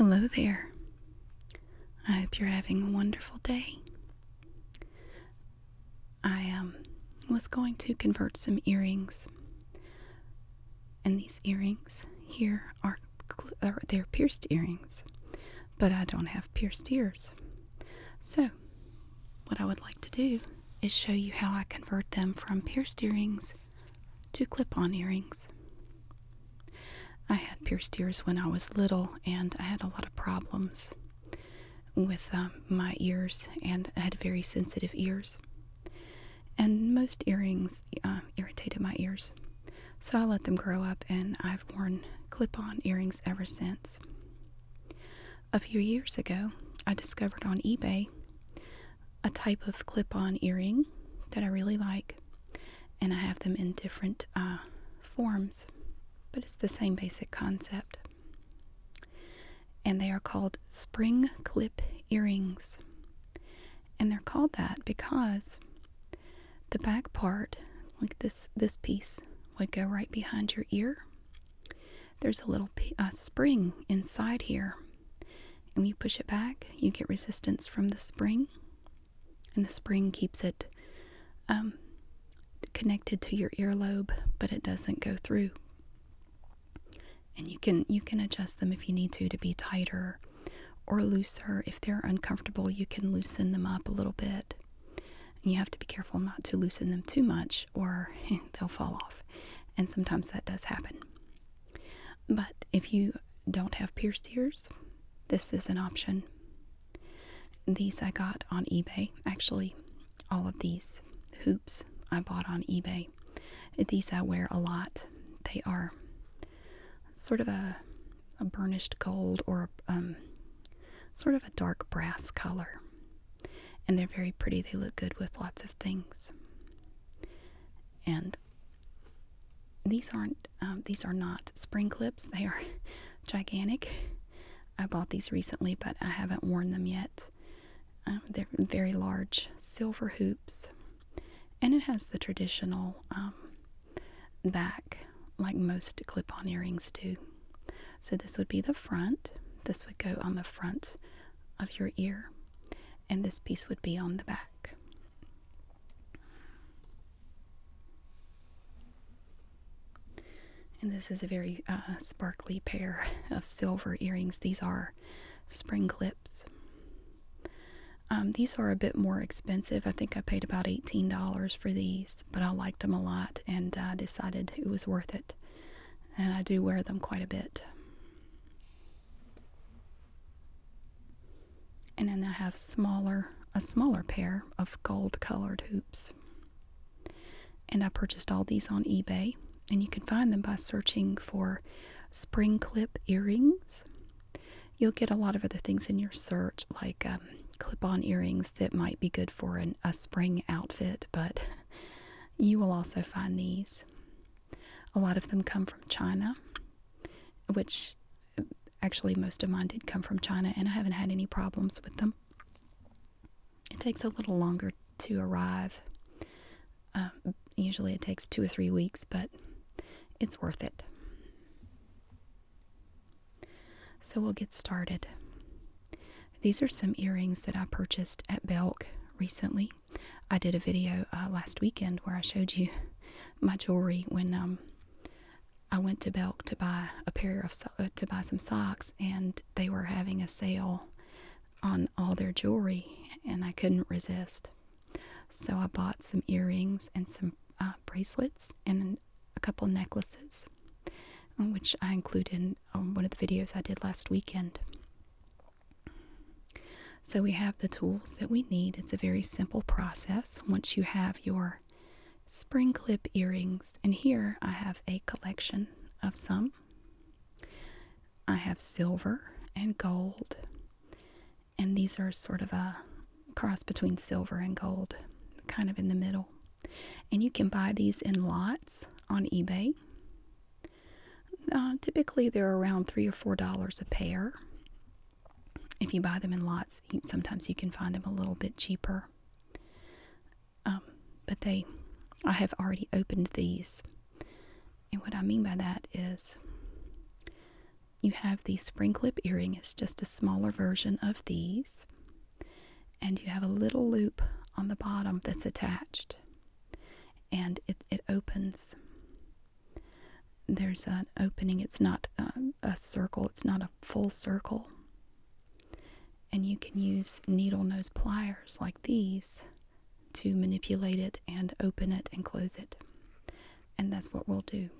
Hello there. I hope you're having a wonderful day. I was going to convert some earrings, and these earrings here they're pierced earrings, but I don't have pierced ears. So, what I would like to do is show you how I convert them from pierced earrings to clip-on earrings. I had pierced ears when I was little, and I had a lot of problems with my ears, and I had very sensitive ears. And most earrings irritated my ears. So I let them grow up, and I've worn clip-on earrings ever since. A few years ago, I discovered on eBay a type of clip-on earring that I really like, and I have them in different forms, but it's the same basic concept. And they are called spring clip earrings. And they're called that because the back part, like this piece, would go right behind your ear. There's a little spring inside here. And when you push it back, you get resistance from the spring. And the spring keeps it connected to your earlobe, but it doesn't go through. And you can adjust them if you need to be tighter or looser. If they're uncomfortable, you can loosen them up a little bit. And you have to be careful not to loosen them too much, or they'll fall off. And sometimes that does happen. But if you don't have pierced ears, this is an option. These I got on eBay. Actually, all of these hoops I bought on eBay. These I wear a lot. They are sort of a burnished gold, or sort of a dark brass color. And they're very pretty. They look good with lots of things. And these are not spring clips. They are gigantic. I bought these recently, but I haven't worn them yet. They're very large silver hoops, and it has the traditional back, like most clip-on earrings do. So this would be the front. This would go on the front of your ear, and this piece would be on the back. And this is a very sparkly pair of silver earrings. These are spring clips. These are a bit more expensive. I think I paid about $18 for these, but I liked them a lot, and I decided it was worth it. And I do wear them quite a bit. And then I have a smaller pair of gold-colored hoops. And I purchased all these on eBay, and you can find them by searching for spring clip earrings. You'll get a lot of other things in your search, like clip-on earrings that might be good for a spring outfit, but you will also find these. A lot of them come from China, which actually most of mine did come from China, and I haven't had any problems with them. It takes a little longer to arrive. Usually it takes 2 or 3 weeks, but it's worth it. So we'll get started. These are some earrings that I purchased at Belk recently. I did a video last weekend where I showed you my jewelry when I went to Belk to buy to buy some socks, and they were having a sale on all their jewelry, and I couldn't resist. So I bought some earrings and some bracelets and a couple of necklaces, which I included in one of the videos I did last weekend. So we have the tools that we need. It's a very simple process once you have your spring clip earrings. And here I have a collection of some. I have silver and gold, and these are sort of a cross between silver and gold, kind of in the middle. And you can buy these in lots on eBay. Typically they're around $3 or $4 a pair. If you buy them in lots, sometimes you can find them a little bit cheaper. But I have already opened these. And what I mean by that is you have the spring clip earring. It's just a smaller version of these. And you have a little loop on the bottom that's attached. And it opens. There's an opening. It's not a circle. It's not a full circle. And you can use needle nose pliers like these to manipulate it and open it and close it. And that's what we'll do.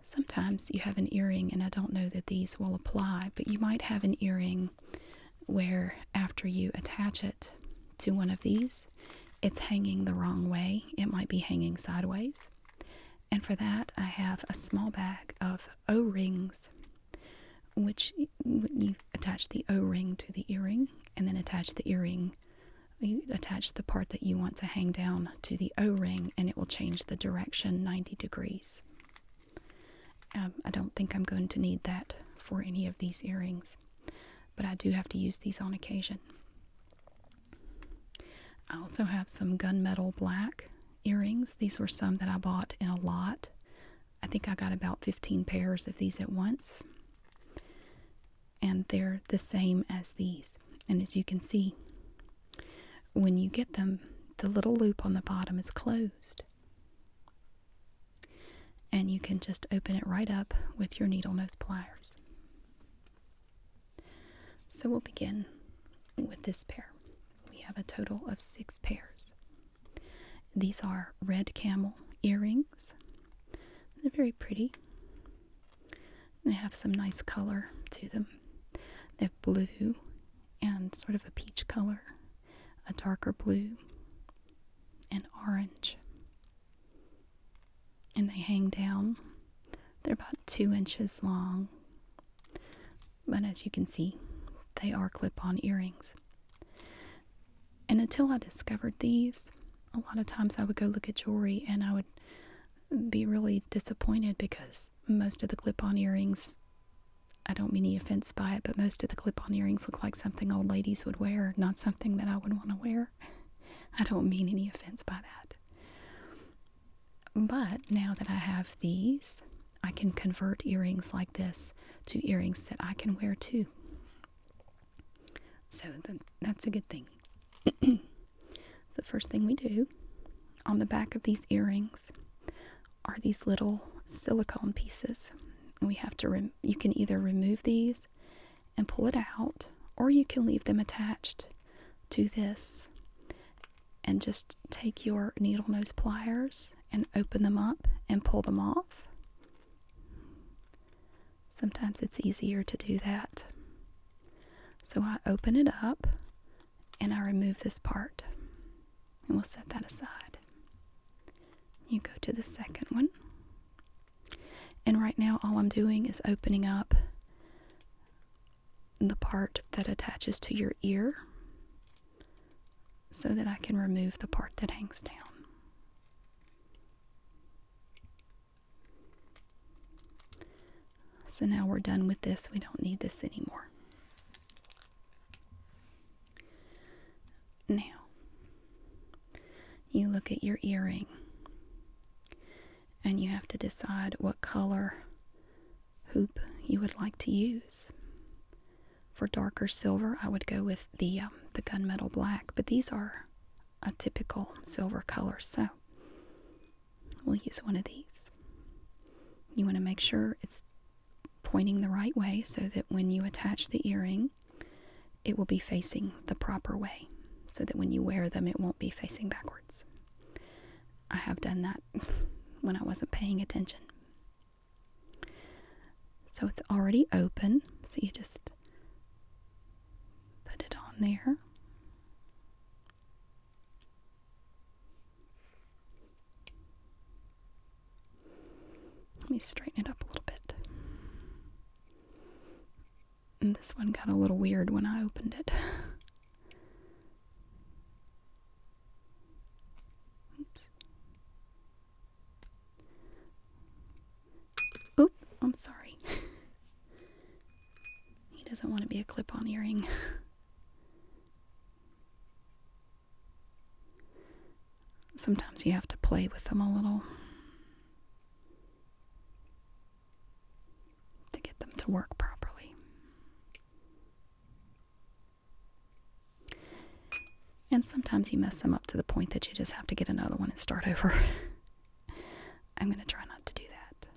Sometimes you have an earring, and I don't know that these will apply, but you might have an earring where after you attach it to one of these, it's hanging the wrong way. It might be hanging sideways. And for that, I have a small bag of O-rings, which you attach the O-ring to the earring, and then attach the earring. You attach the part that you want to hang down to the O-ring, and it will change the direction 90 degrees. I don't think I'm going to need that for any of these earrings, but I do have to use these on occasion. I also have some gunmetal black earrings. These were some that I bought in a lot. I think I got about 15 pairs of these at once. And they're the same as these. And as you can see, when you get them, the little loop on the bottom is closed. And you can just open it right up with your needle nose pliers. So we'll begin with this pair. We have a total of 6 pairs. These are red camel earrings. They're very pretty. They have some nice color to them. They have blue and sort of a peach color, a darker blue, and orange. And they hang down. They're about 2 inches long. But as you can see, they are clip-on earrings. And until I discovered these, a lot of times I would go look at jewelry and I would be really disappointed because most of the clip-on earrings, I don't mean any offense by it, but most of the clip-on earrings look like something old ladies would wear, not something that I would want to wear. I don't mean any offense by that. But now that I have these, I can convert earrings like this to earrings that I can wear too. So that's a good thing. The first thing we do on the back of these earrings are these little silicone pieces. We have to you can either remove these and pull it out, or you can leave them attached to this and just take your needle nose pliers and open them up and pull them off. Sometimes it's easier to do that. So I open it up and I remove this part, and we'll set that aside. You go to the second one, and right now all I'm doing is opening up the part that attaches to your ear so that I can remove the part that hangs down. So now we're done with this. We don't need this anymore. Now, you look at your earring and you have to decide what color hoop you would like to use. For darker silver, I would go with the gunmetal black, but these are a typical silver color, so we'll use one of these. You want to make sure it's pointing the right way so that when you attach the earring, it will be facing the proper way, so that when you wear them, it won't be facing backwards. I have done that when I wasn't paying attention. So it's already open, so you just put it on there. Let me straighten it up a little bit. And this one got a little weird when I opened it. Oops. Oop, I'm sorry. He doesn't want to be a clip-on earring. Sometimes you have to play with them a little. work properly. And sometimes you mess them up to the point that you just have to get another one and start over. I'm going to try not to do that.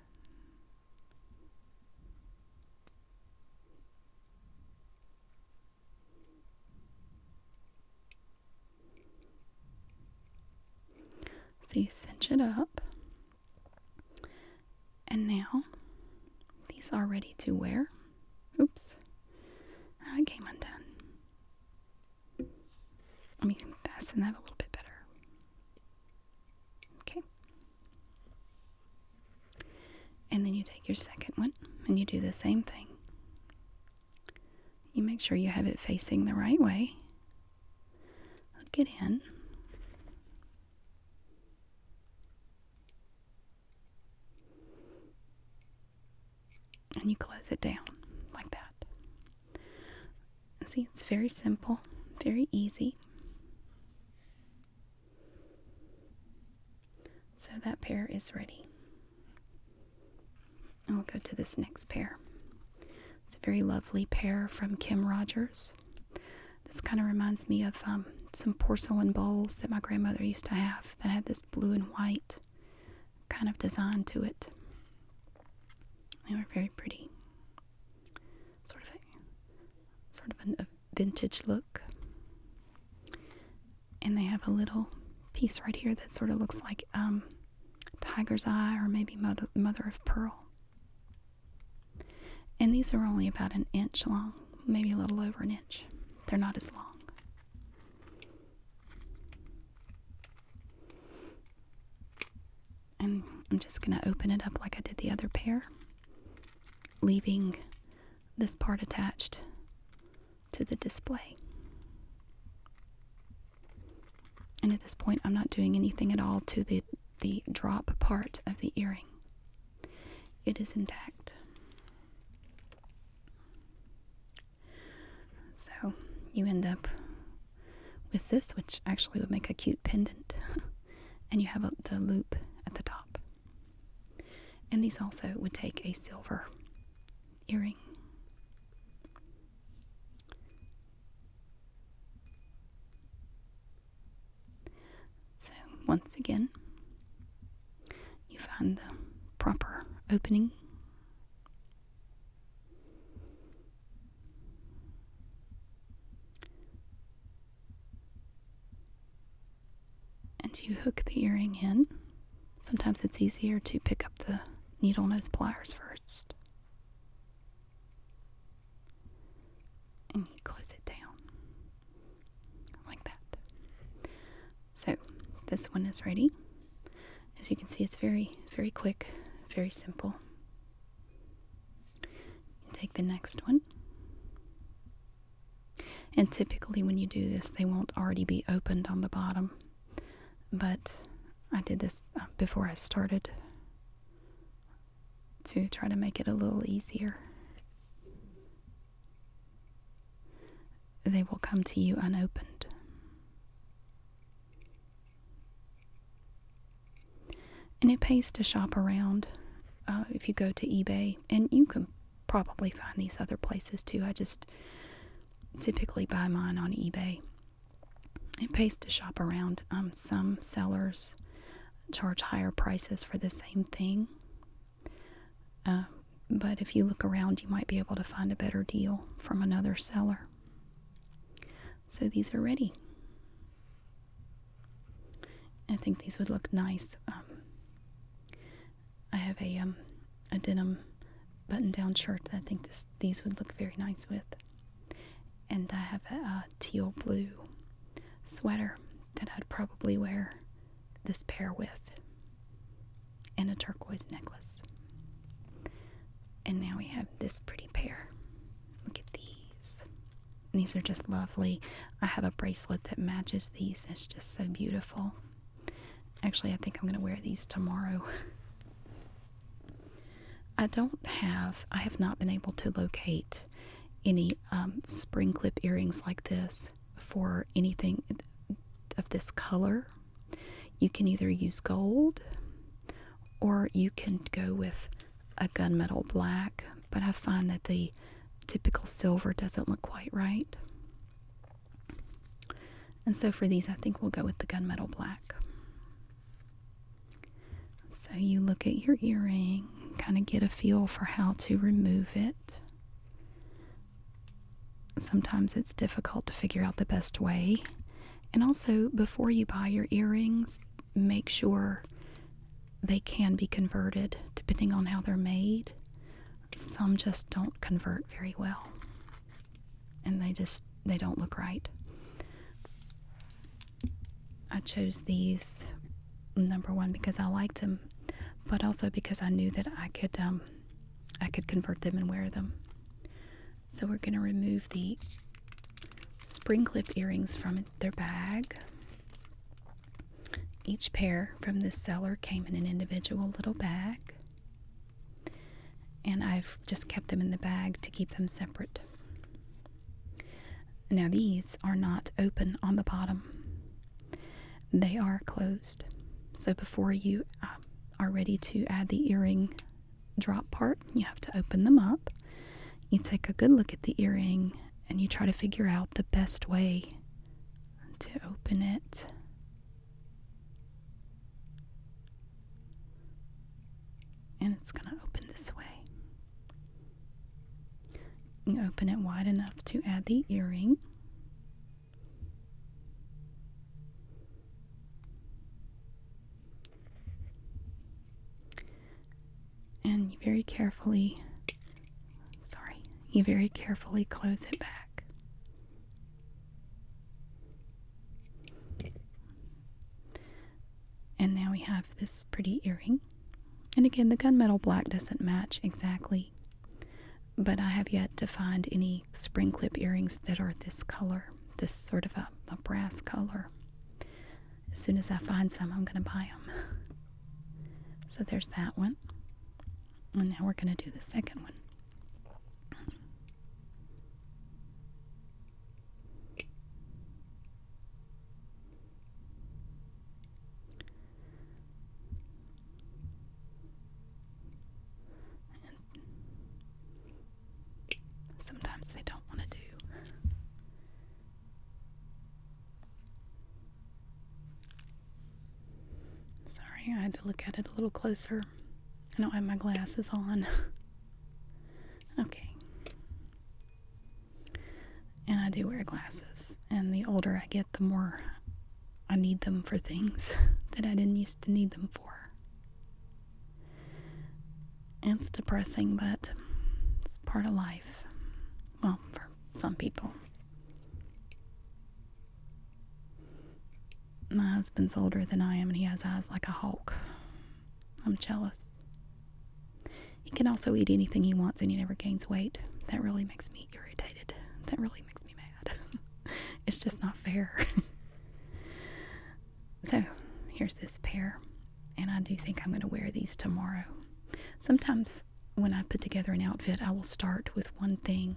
So you cinch it up. And now these are ready to wear. Oops. I came undone. Let me fasten that a little bit better. Okay. And then you take your second one and you do the same thing. You make sure you have it facing the right way. Hook it in. And you close it down like that. See, it's very simple, very easy. So that pair is ready. And we'll go to this next pair. It's a very lovely pair from Kim Rogers. This kind of reminds me of some porcelain bowls that my grandmother used to have that had this blue and white kind of design to it. They were very pretty. Sort of a vintage look. And they have a little piece right here that sort of looks like tiger's eye or maybe mother of pearl. And these are only about an inch long, maybe a little over an inch. They're not as long. And I'm just going to open it up like I did the other pair, leaving this part attached to the display. And at this point, I'm not doing anything at all to the drop part of the earring. It is intact. So you end up with this, which actually would make a cute pendant. And you have the loop at the top. And these also would take a silver earring. So once again, you find the proper opening. And you hook the earring in. Sometimes it's easier to pick up the needle nose pliers first. And you close it down like that. So this one is ready. As you can see, it's very, very quick, very simple. You take the next one. And typically when you do this, they won't already be opened on the bottom. But I did this before I started to try to make it a little easier. They will come to you unopened. And it pays to shop around if you go to eBay. And you can probably find these other places too. I just typically buy mine on eBay. It pays to shop around. Some sellers charge higher prices for the same thing. But if you look around, you might be able to find a better deal from another seller. So these are ready. I think these would look nice. I have a denim button-down shirt that I think these would look very nice with. And I have a teal blue sweater that I'd probably wear this pair with. And a turquoise necklace. And now we have this pretty pair. Look at these. And these are just lovely. I have a bracelet that matches these. It's just so beautiful. Actually, I think I'm going to wear these tomorrow. I have not been able to locate any spring clip earrings like this for anything of this color. You can either use gold or you can go with a gunmetal black, but I find that the typical silver doesn't look quite right. And so for these, I think we'll go with the gunmetal black. So you look at your earring, kind of get a feel for how to remove it. Sometimes it's difficult to figure out the best way. And also, before you buy your earrings, make sure they can be converted depending on how they're made. Some just don't convert very well, and they don't look right. I chose these, number one, because I liked them, but also because I knew that I could convert them and wear them. So we're going to remove the spring clip earrings from their bag. Each pair from this seller came in an individual little bag, and I've just kept them in the bag to keep them separate. Now these are not open on the bottom. They are closed. So before you are ready to add the earring drop part, you have to open them up. You take a good look at the earring and you try to figure out the best way to open it. And it's going to open this way. You open it wide enough to add the earring. And you very carefully close it back. And now we have this pretty earring. And again, the gunmetal black doesn't match exactly, but I have yet to find any spring clip earrings that are this color, this sort of a brass color. As soon as I find some, I'm going to buy them. So there's that one. And now we're going to do the second one. Sometimes they don't want to do. Sorry, I had to look at it a little closer. I don't have my glasses on. Okay. And I do wear glasses. And the older I get, the more I need them for things that I didn't used to need them for. And it's depressing, but it's part of life. Well, for some people. My husband's older than I am, and he has eyes like a hawk. I'm jealous. He can also eat anything he wants, and he never gains weight. That really makes me irritated. That really makes me mad. It's just not fair. So, here's this pair, and I do think I'm going to wear these tomorrow. Sometimes when I put together an outfit, I will start with one thing.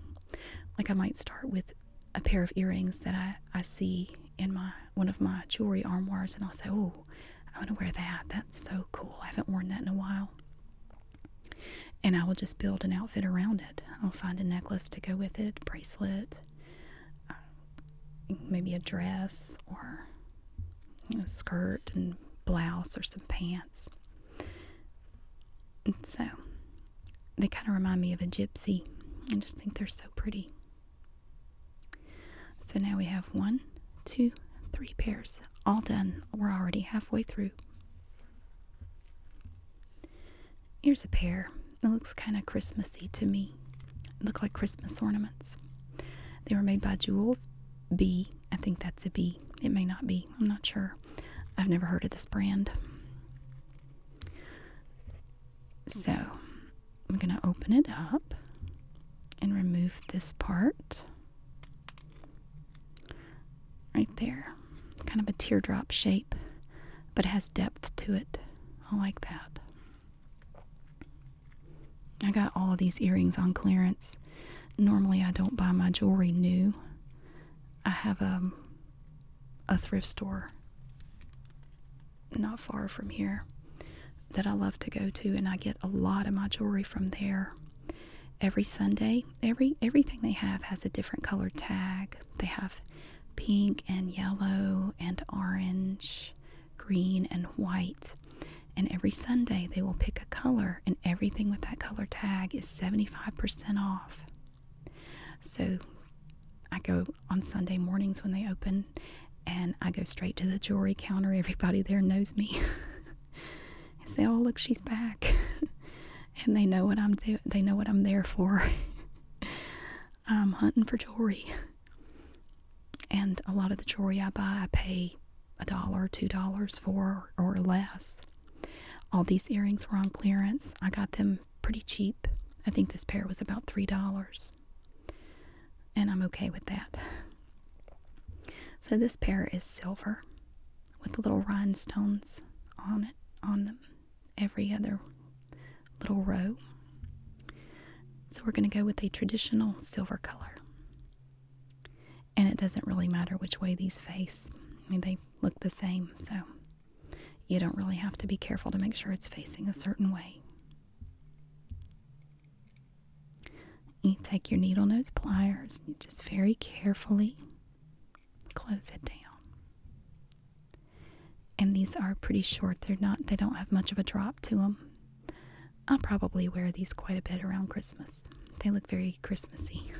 Like I might start with a pair of earrings that I see in one of my jewelry armoires, and I'll say, oh, I want to wear that. That's so cool. I haven't worn that in a while. And I will just build an outfit around it. I'll find a necklace to go with it, bracelet, maybe a dress, or skirt and blouse, or some pants. And so they kind of remind me of a gypsy. I just think they're so pretty. So now we have 1, 2, 3 pairs all done. We're already halfway through. Here's a pair. It looks kind of Christmassy to me. They look like Christmas ornaments. They were made by Jewels B. I think that's a B. It may not be. I'm not sure. I've never heard of this brand. So I'm going to open it up and remove this part. Right there. Kind of a teardrop shape, but it has depth to it. I like that. I got all of these earrings on clearance. Normally I don't buy my jewelry new. I have a thrift store not far from here that I love to go to, and I get a lot of my jewelry from there. every Sunday, everything they have has a different colored tag. They have pink and yellow and orange, green and white. And every Sunday they will pick a color, and everything with that color tag is 75% off. So I go on Sunday mornings when they open, and I go straight to the jewelry counter. Everybody there knows me. I say, "Oh, look, she's back." And they know what they know what I'm there for. I'm hunting for jewelry. And a lot of the jewelry I buy, I pay $1, $2 for, or less. All these earrings were on clearance. I got them pretty cheap. I think this pair was about $3. And I'm okay with that. So this pair is silver with the little rhinestones on them, every other little row. So we're going to go with a traditional silver color. And it doesn't really matter which way these face. I mean, they look the same, so you don't really have to be careful to make sure it's facing a certain way. You take your needle nose pliers and you just very carefully close it down. And these are pretty short. They don't have much of a drop to them. I'll probably wear these quite a bit around Christmas. They look very Christmassy.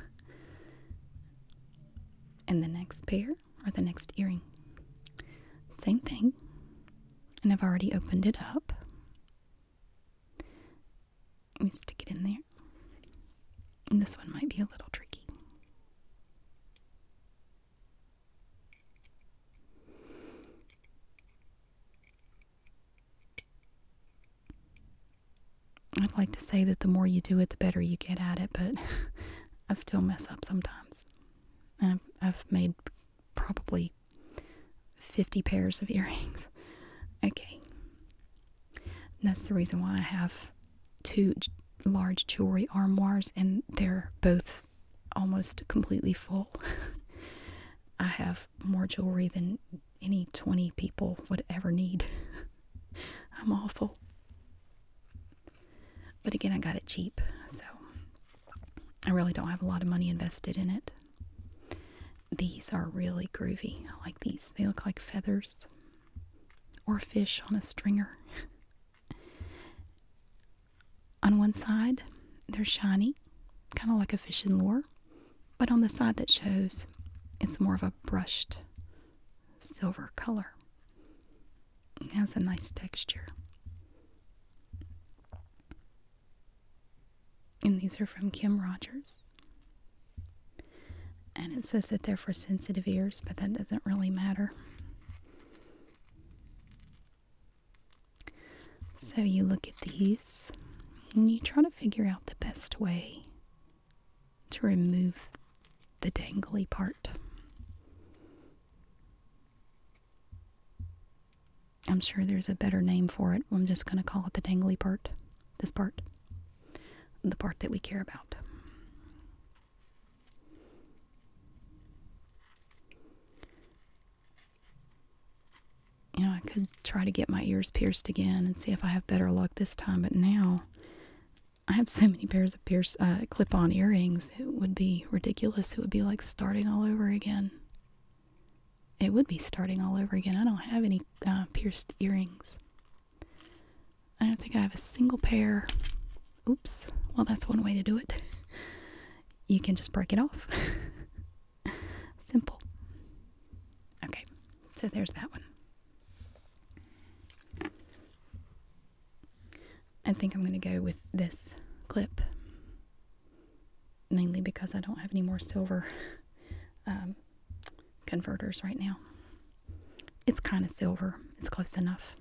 And the next pair, or the next earring, same thing. And I've already opened it up. Let me stick it in there. And this one might be a little tricky. I'd like to say that the more you do it, the better you get at it, but I still mess up sometimes. I've made probably 50 pairs of earrings. Okay. And that's the reason why I have two large jewelry armoires, and they're both almost completely full. I have more jewelry than any 20 people would ever need. I'm awful. But again, I got it cheap, so I really don't have a lot of money invested in it. These are really groovy. I like these. They look like feathers or fish on a stringer. On one side, they're shiny, kind of like a fish and lure, but on the side that shows, it's more of a brushed silver color. It has a nice texture. And these are from Kim Rogers. And it says that they're for sensitive ears, but that doesn't really matter. So you look at these, and you try to figure out the best way to remove the dangly part. I'm sure there's a better name for it. I'm just going to call it the dangly part. This part. The part that we care about. You know, I could try to get my ears pierced again and see if I have better luck this time, but now I have so many pairs of clip-on earrings, it would be ridiculous. It would be like starting all over again. It would be starting all over again. I don't have any pierced earrings. I don't think I have a single pair. Oops. Well, that's one way to do it. You can just break it off. Simple. Okay, so there's that one. I think I'm going to go with this clip, mainly because I don't have any more silver converters right now. It's kind of silver. It's close enough.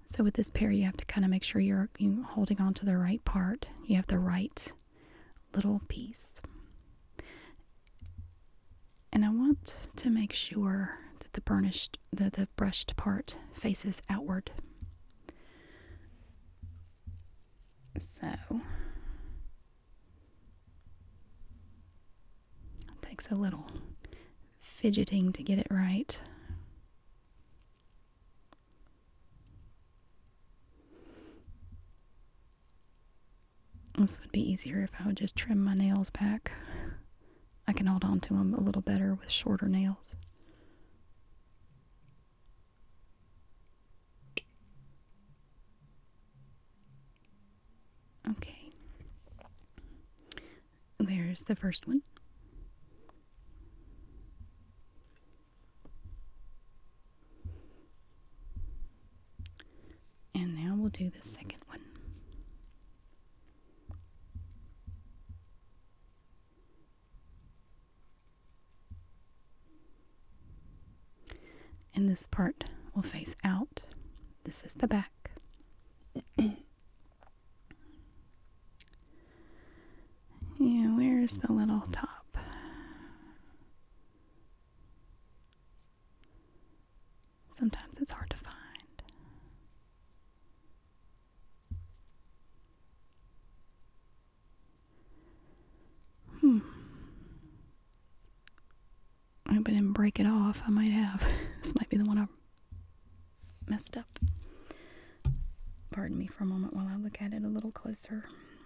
So with this pair, you have to kind of make sure you're holding on to the right part. You have the right little piece. And I want to make sure that the brushed part faces outward. So it takes a little fidgeting to get it right. This would be easier if I would just trim my nails back. I can hold on to them a little better with shorter nails. Okay. There's the first one. And now we'll do the second one. And this part will face out. This is the back. Yeah, where's the little top? Sometimes it's hard to find. I hope I didn't break it off. I might have. This might be the one I messed up. Pardon me for a moment while I look at it a little closer.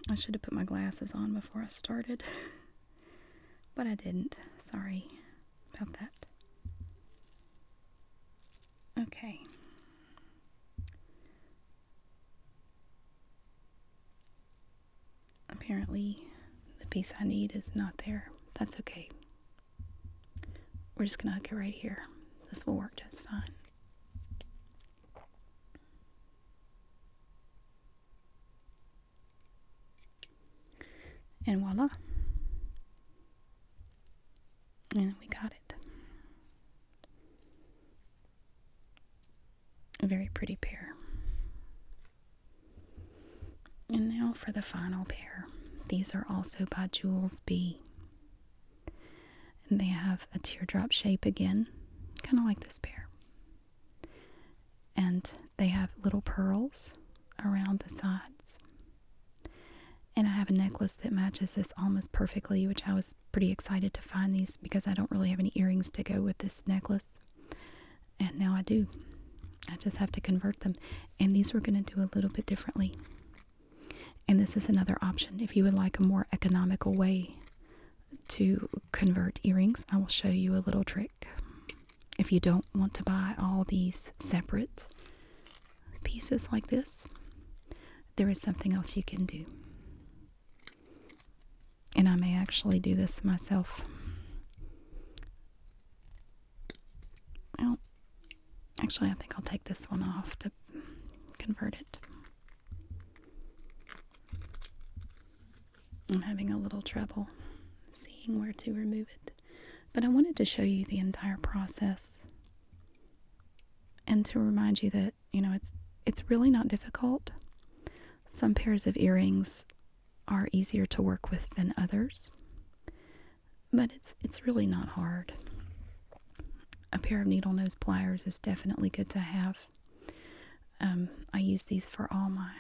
I should have put my glasses on before I started, but I didn't. Sorry about that. Okay. Apparently, the piece I need is not there. That's okay. We're just going to hook it right here. This will work just fine. And voila. And we got it. A very pretty pair. And now for the final pair. These are also by Jules B. And they have a teardrop shape again, kind of like this pair. And they have little pearls around the sides. And I have a necklace that matches this almost perfectly, which I was pretty excited to find these because I don't really have any earrings to go with this necklace. And now I do. I just have to convert them. And these we're going to do a little bit differently. And this is another option. If you would like a more economical way to convert earrings, I will show you a little trick. If you don't want to buy all these separate pieces like this, there is something else you can do. And I may actually do this myself. Well, actually, I think I'll take this one off to convert it. I'm having a little trouble seeing where to remove it. But I wanted to show you the entire process and to remind you that, you know, it's really not difficult. Some pairs of earrings are easier to work with than others, but it's really not hard. A pair of needle nose pliers is definitely good to have. I use these for all my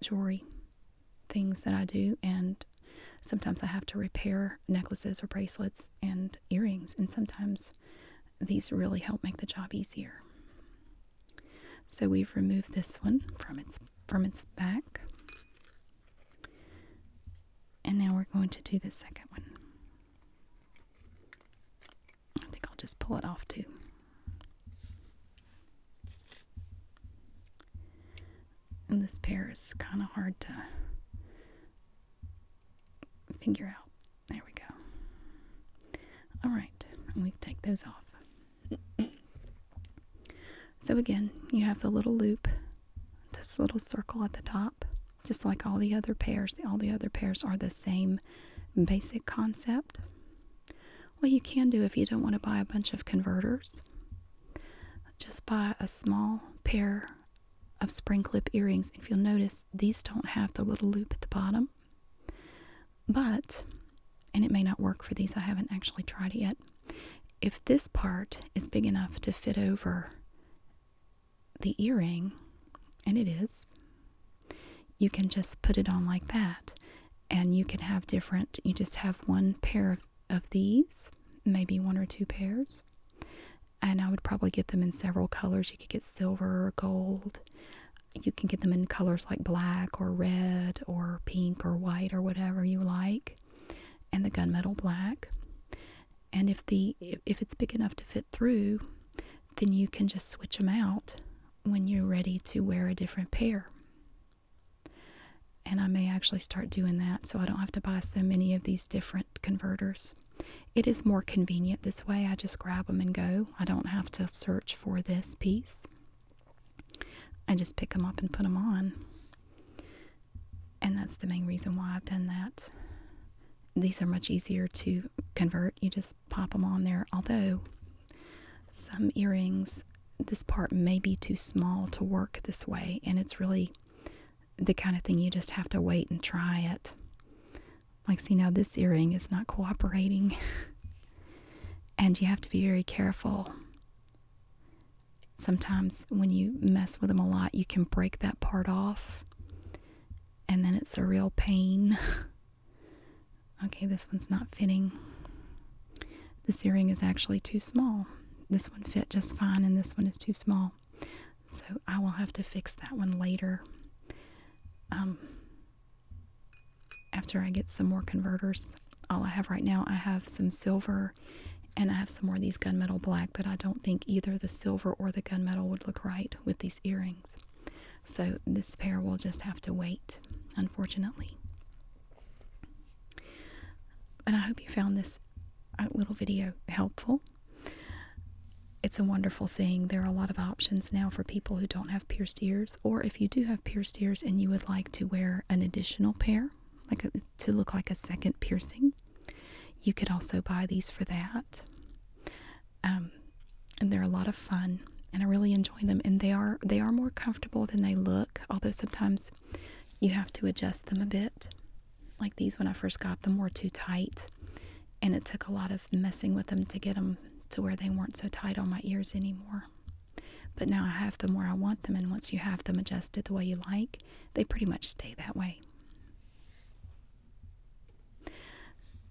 jewelry things that I do, and sometimes I have to repair necklaces or bracelets and earrings, and sometimes these really help make the job easier. So we've removed this one from its back. And now we're going to do the second one. I think I'll just pull it off too. And this pair is kind of hard to figure out. There we go. Alright, and we take those off. So again, you have the little loop, this little circle at the top, just like all the other pairs. All the other pairs are the same basic concept. What you can do if you don't want to buy a bunch of converters, just buy a small pair of spring clip earrings. If you'll notice, these don't have the little loop at the bottom. But, and it may not work for these, I haven't actually tried it yet. If this part is big enough to fit over the earring, and it is, you can just put it on like that, and you can have different, you just have one pair of these, maybe one or two pairs, and I would probably get them in several colors. You could get silver or gold. You can get them in colors like black or red or pink or white or whatever you like, and the gunmetal black. And if it's big enough to fit through, then you can just switch them out when you're ready to wear a different pair. And I may actually start doing that so I don't have to buy so many of these different converters. It is more convenient this way. I just grab them and go. I don't have to search for this piece. I just pick them up and put them on. And that's the main reason why I've done that. These are much easier to convert. You just pop them on there. Although some earrings, this part may be too small to work this way, and it's really the kind of thing you just have to wait and try it. Like, see, now this earring is not cooperating. And you have to be very careful. Sometimes when you mess with them a lot, you can break that part off, and then it's a real pain. Okay, this one's not fitting. This earring is actually too small. This one fit just fine, and this one is too small. So I will have to fix that one later. After I get some more converters. All I have right now, I have some silver, and I have some more of these gunmetal black, but I don't think either the silver or the gunmetal would look right with these earrings. So this pair will just have to wait, unfortunately. And I hope you found this little video helpful. It's a wonderful thing. There are a lot of options now for people who don't have pierced ears, or if you do have pierced ears and you would like to wear an additional pair, to look like a second piercing, you could also buy these for that. And they're a lot of fun, and I really enjoy them. And they are more comfortable than they look, although sometimes you have to adjust them a bit. Like these, when I first got them, were too tight, and it took a lot of messing with them to get them to where they weren't so tight on my ears anymore. But now I have them where I want them, and once you have them adjusted the way you like, they pretty much stay that way.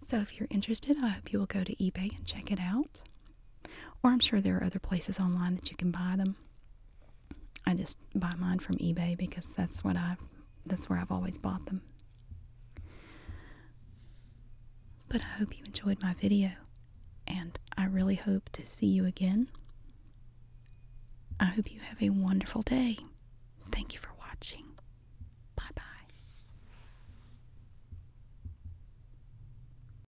So if you're interested, I hope you will go to eBay and check it out. Or I'm sure there are other places online that you can buy them. I just buy mine from eBay because that's where I've always bought them. But I hope you enjoyed my video, and I really hope to see you again. I hope you have a wonderful day. Thank you for watching.